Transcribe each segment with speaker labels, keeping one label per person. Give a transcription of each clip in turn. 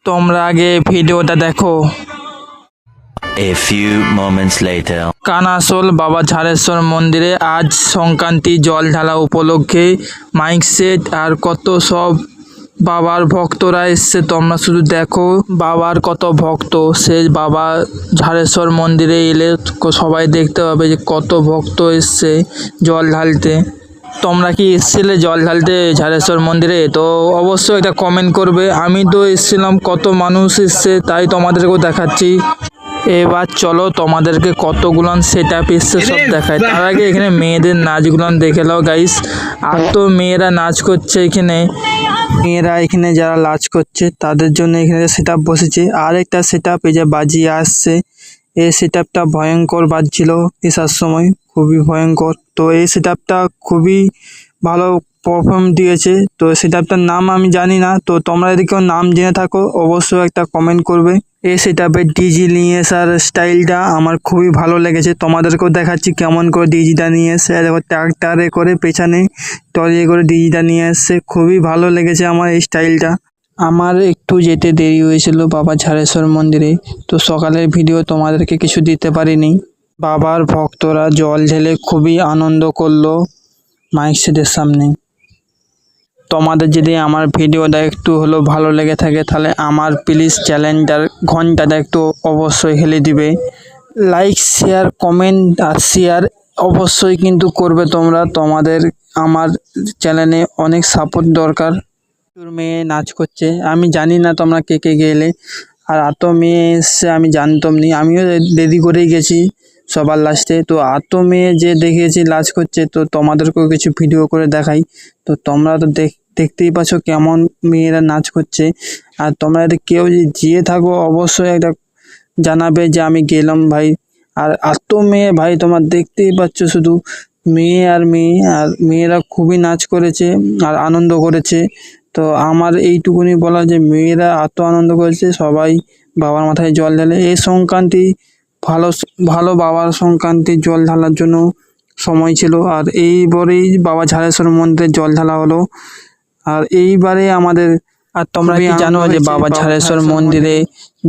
Speaker 1: তোমরা আগে ভিডিওটা দেখো।
Speaker 2: A few moments later.
Speaker 1: কানাসোল বাবা ঝাড়েশ্বর মন্দিরে আজ সংক্রান্তি জল ঢালা উপলক্ষে মাইক সেট আর কত সব বাবার ভক্তরা এসছে। তোমরা শুধু দেখো বাবার কত ভক্ত। সেই বাবা ঝাড়েশ্বর মন্দিরে এলে সবাই দেখতে পাবে যে কত ভক্ত এসছে জল ঢালতে। তোমরা কি এসেছিলে জল ঢালতে ঝাড়েশ্বর মন্দিরে? তো অবশ্যই এটা কমেন্ট করবে। আমি তো এসেছিলাম, কত মানুষ এসছে তাই তোমাদেরকেও দেখাচ্ছি। এবার চলো তোমাদেরকে কতগুলান সেট আপ এসছে সব দেখায়। তার আগে এখানে মেয়েদের নাচগুলান দেখে নাও গাইস। আর তো মেয়েরা নাচ করছে এখানে। মেয়েরা এখানে যারা নাচ করছে তাদের জন্য এখানে সেট আপ বসেছে। আর একটা সেট আপ এই যে বাজিয়ে আসছে। এই সেট আপটা ভয়ঙ্কর বাজছিল এসার সময়, খুবই ভয়ঙ্কর। তো এই সেট আপটা খুবই ভালো পারফর্ম দিয়েছে। তো সেট আপটার নাম আমি জানি না, তো তোমরা যদি কেউ নাম জেনে থাকো অবশ্যই একটা কমেন্ট করবে। এই সেট আপের ডিজি নিয়ে আসার স্টাইলটা আমার খুবই ভালো লেগেছে। তোমাদেরকেও দেখাচ্ছি কেমন করে ডিজিটা নিয়ে এসছে। দেখো ট্রাক্টরে করে পেছনে ট্রলি করে ডিজিটা নিয়ে এসছে। খুবই ভালো লেগেছে আমার এই স্টাইলটা। আমার একটু যেতে দেরি হয়েছিল বাবা ঝাড়েশ্বর মন্দিরে, তো সকালের ভিডিও তোমাদেরকে কিছু দিতে পারিনি। বাবার ভক্তরা জল ঢেলে খুবই আনন্দ করলো মাইক সেটের সামনে। তোমাদের যদি আমার ভিডিওটা একটু হলেও ভালো লেগে থাকে তাহলে আমার প্লিজ চ্যানেলটার ঘন্টাটা একটু অবশ্যই হেলে দিবে। লাইক শেয়ার কমেন্ট আর শেয়ার অবশ্যই কিন্তু করবে তোমরা। তোমাদের আমার চ্যানেলে অনেক সাপোর্ট দরকার। প্রচুর মেয়ে নাচ করছে, আমি জানি না তোমরা কে কে গেলে। আর এত মেয়ে এসছে আমি জানতাম নি, আমিও দেরি করেই গেছি সবার লাস্টে। তো এত মেয়ে যে দেখেছি নাচ করছে, তো তোমাদেরকেও কিছু ভিডিও করে দেখাই। তো তোমরা তো দেখতেই পাচ্ছ কেমন মেয়েরা নাচ করছে। আর তোমরা যদি কেউ যদি যেয়ে থাকো অবশ্যই একটা জানাবে যে আমি গেলাম ভাই। আর এত মেয়ে ভাই তোমরা দেখতেই পাচ্ছ শুধু মেয়ে আর মেয়ে। আর মেয়েরা খুবই নাচ করেছে আর আনন্দ করেছে। তো আমার এইটুকুনি বলা যে মেয়েরা এত আনন্দ করেছে, সবাই বাবার মাথায় জল ঢালে। এই সংক্রান্তি ভালো ভালো বাবার সংক্রান্তি জল ঢালার জন্য সময় ছিল। আর এইবারেই বাবা ঝাড়েশ্বর মন্দিরে জল ঢালা হলো। আর এইবারে আমাদের, আর তোমরা কি জানো যে বাবা ঝাড়েশ্বর মন্দিরে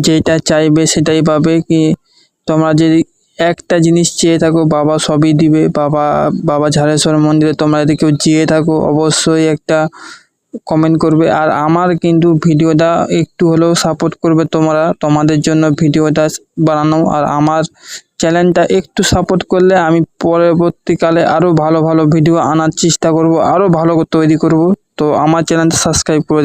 Speaker 1: যেটা চাইবে সেটাই পাবে। কি তোমরা যদি একটা জিনিস চেয়ে থাকো বাবা সবই দিবে। বাবা ঝাড়েশ্বর মন্দিরে তোমরা যদি কেউ চেয়ে থাকো অবশ্যই একটা কমেন্ট করবে। আর আমার কিন্তু ভিডিওটা একটু হলেও সাপোর্ট করবে তোমরা। তোমাদের জন্য ভিডিওটা বানানো। আর আমার চ্যানেলটা একটু সাপোর্ট করলে আমি পরবর্তীকালে আরও ভালো ভালো ভিডিও আনার চেষ্টা করব, আরও ভালো তৈরি করব। তো আমার চ্যানেলটা সাবস্ক্রাইব করে দিন।